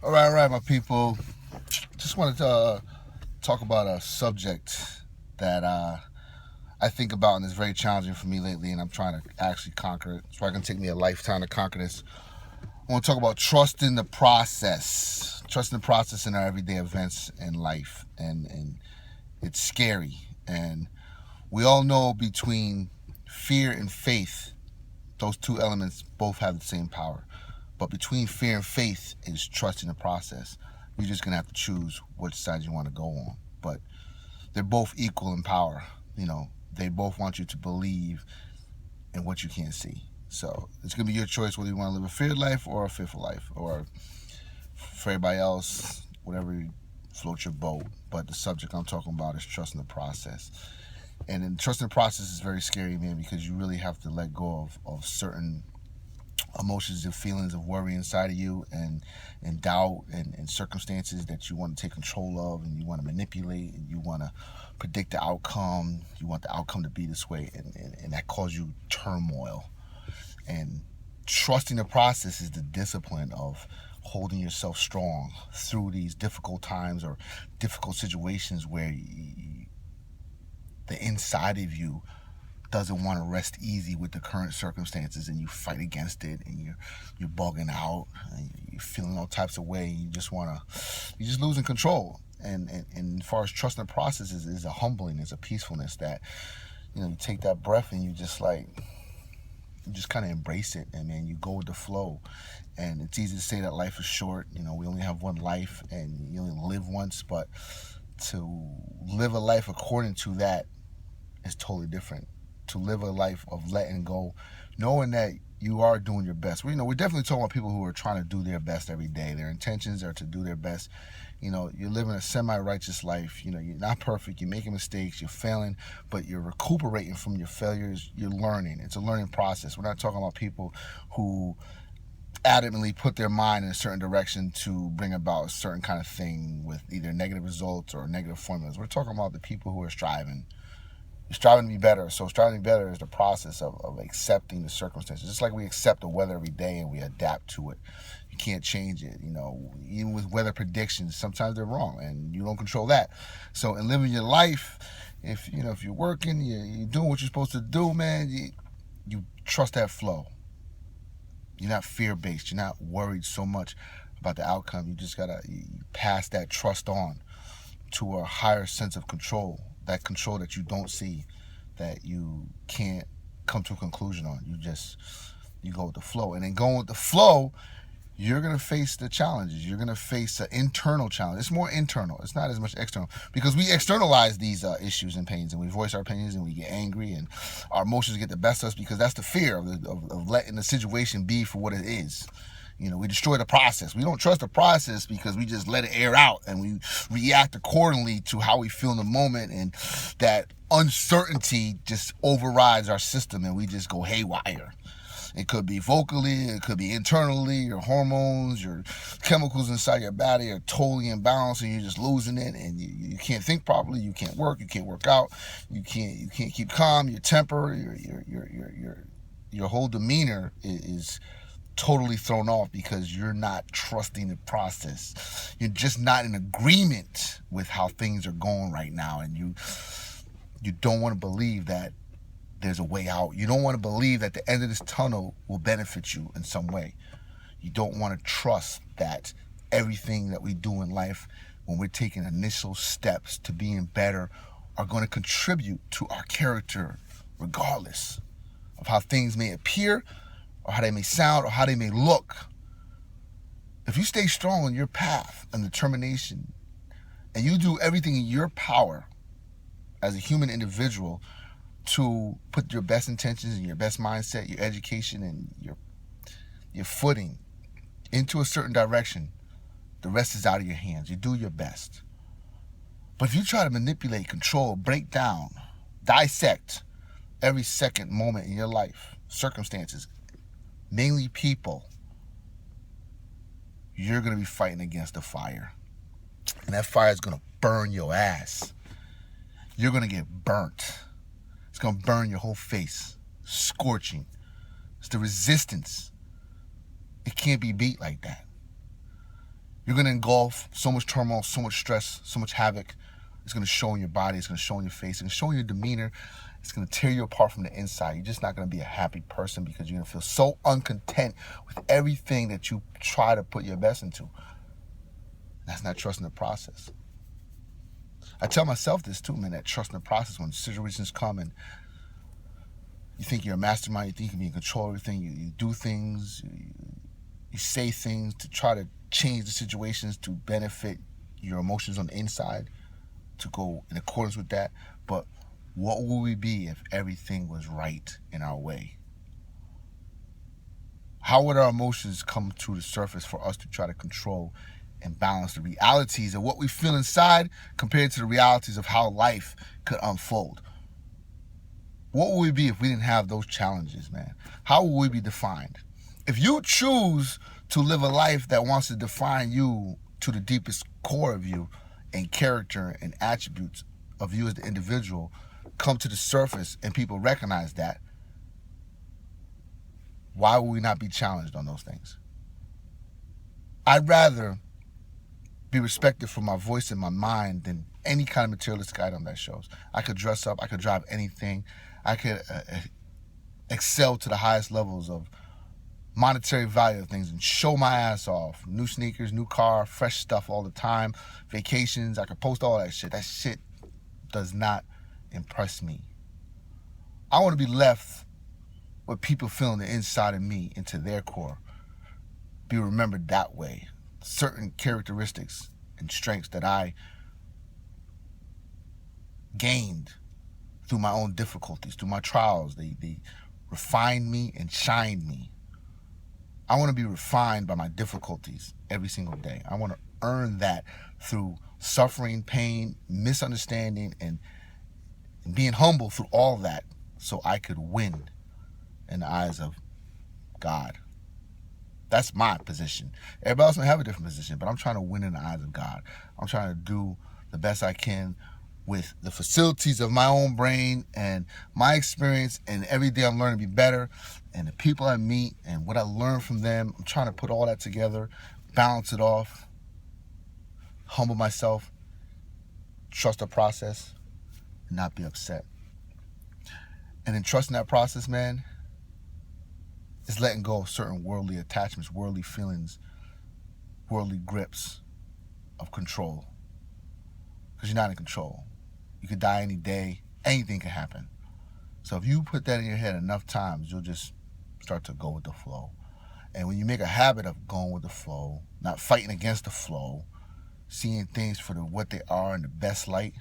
All right, my people. Just wanted to talk about a subject that I think about and is very challenging for me lately, and I'm trying to actually conquer it. It's probably going to take me a lifetime to conquer this. I want to talk about trusting the process. Trusting the process in our everyday events in life. And it's scary. And we all know between fear and faith, those two elements both have the same power. But between fear and faith is trusting the process. You're just gonna have to choose which side you want to go on. But they're both equal in power. They both want you to believe in what you can't see. So it's gonna be your choice whether you want to live a feared life or a fearful life, or for everybody else, whatever floats your boat. But the subject I'm talking about is trusting the process. And in trusting the process is very scary, man, because you really have to let go of certain emotions and feelings of worry inside of you, and doubt, and circumstances that you want to take control of, and you want to manipulate, and you want to predict the outcome. You want the outcome to be this way, and that causes you turmoil. And trusting the process is the discipline of holding yourself strong through these difficult times or difficult situations where the inside of you doesn't want to rest easy with the current circumstances, and you fight against it, and you're bugging out, and you're feeling all types of way. You're just losing control. And as far as trusting the process is a humbling, it's a peacefulness that you take that breath, and you just kind of embrace it, and man, you go with the flow. And it's easy to say that life is short. We only have one life, and you only live once. But to live a life according to that is totally different. To live a life of letting go, knowing that you are doing your best. We're definitely talking about people who are trying to do their best every day. Their intentions are to do their best. You're living a semi-righteous life. You're not perfect. You're making mistakes. You're failing, but you're recuperating from your failures. You're learning. It's a learning process. We're not talking about people who adamantly put their mind in a certain direction to bring about a certain kind of thing with either negative results or negative formulas. We're talking about the people who are striving. You're striving to be better. So striving to be better is the process of accepting the circumstances. Just like we accept the weather every day and we adapt to it. You can't change it. Even with weather predictions, sometimes they're wrong and you don't control that. So in living your life, if you're working, you're doing what you're supposed to do, man, you trust that flow. You're not fear-based. You're not worried so much about the outcome. You just gotta pass that trust on to a higher sense of control. That control that you don't see, that you can't come to a conclusion on. You go with the flow. And then going with the flow, you're going to face the challenges. You're going to face an internal challenge. It's more internal. It's not as much external, because we externalize these issues and pains, and we voice our opinions, and we get angry, and our emotions get the best of us, because that's the fear of letting the situation be for what it is. We destroy the process. We don't trust the process because we just let it air out, and we react accordingly to how we feel in the moment, and that uncertainty just overrides our system, and we just go haywire. It could be vocally, it could be internally. Your hormones, your chemicals inside your body are totally imbalanced, and you're just losing it, and you can't think properly. You can't work out. You can't keep calm. Your temper, your whole demeanor is totally thrown off, because you're not trusting the process. You're just not in agreement with how things are going right now, and you don't want to believe that there's a way out. You don't want to believe that the end of this tunnel will benefit you in some way. You don't want to trust that everything that we do in life, when we're taking initial steps to being better, are going to contribute to our character, regardless of how things may appear, or how they may sound, or how they may look. If you stay strong on your path and determination, and you do everything in your power as a human individual to put your best intentions and your best mindset, your education, and your footing into a certain direction, the rest is out of your hands. You do your best. But if you try to manipulate, control, break down, dissect every second moment in your life, circumstances, mainly people, you're going to be fighting against a fire. And that fire is going to burn your ass. You're going to get burnt. It's going to burn your whole face, scorching. It's the resistance. It can't be beat like that. You're going to engulf so much turmoil, so much stress, so much havoc. It's going to show in your body. It's going to show in your face. It's going to show in your demeanor. It's going to tear you apart from the inside. You're just not going to be a happy person because you're going to feel so uncontent with everything that you try to put your best into. That's not trusting the process. I tell myself this too, man, that trusting the process when situations come and you think you're a mastermind, you think you can be in control of everything, you do things, you say things to try to change the situations to benefit your emotions on the inside, to go in accordance with that. But what would we be if everything was right in our way? How would our emotions come to the surface for us to try to control and balance the realities of what we feel inside compared to the realities of how life could unfold? What would we be if we didn't have those challenges, man? How would we be defined? If you choose to live a life that wants to define you to the deepest core of you, and character and attributes of you as the individual come to the surface and people recognize that, why would we not be challenged on those things? I'd rather be respected for my voice and my mind than any kind of materialistic item that shows. I could dress up, I could drive anything, I could excel to the highest levels of monetary value of things and show my ass off. New sneakers, new car, fresh stuff all the time, vacations, I could post all that shit. That shit does not impress me. I want to be left with people feeling the inside of me into their core. Be remembered that way. Certain characteristics and strengths that I gained through my own difficulties, through my trials, they refined me and shined me. I want to be refined by my difficulties every single day. I want to earn that through suffering, pain, misunderstanding, and being humble through all that so I could win in the eyes of God. That's my position. Everybody else may have a different position, but I'm trying to win in the eyes of God. I'm trying to do the best I can with the facilities of my own brain and my experience, and every day I'm learning to be better, and the people I meet and what I learn from them. I'm trying to put all that together, balance it off, humble myself, trust the process, and not be upset. And in trusting that process, man, is letting go of certain worldly attachments, worldly feelings, worldly grips of control. Because you're not in control. You could die any day. Anything can happen. So if you put that in your head enough times, you'll just start to go with the flow. And when you make a habit of going with the flow, not fighting against the flow, seeing things for what they are in the best light,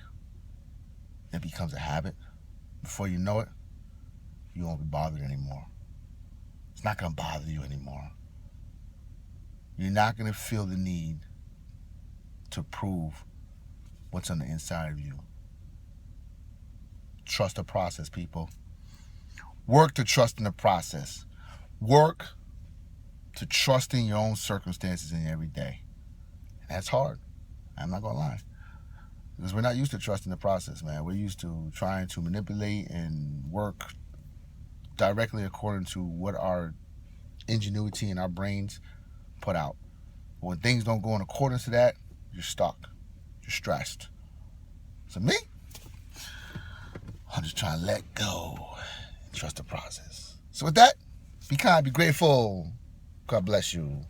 it becomes a habit. Before you know it, you won't be bothered anymore. It's not going to bother you anymore. You're not going to feel the need to prove what's on the inside of you. Trust the process, people. Work to trust in the process. Work to trust in your own circumstances in every day. And that's hard. I'm not going to lie. Because we're not used to trusting the process, man. We're used to trying to manipulate and work directly according to what our ingenuity and our brains put out. But when things don't go in accordance to that, you're stuck. You're stressed. So me, I'm just trying to let go and trust the process. So with that, be kind, be grateful. God bless you.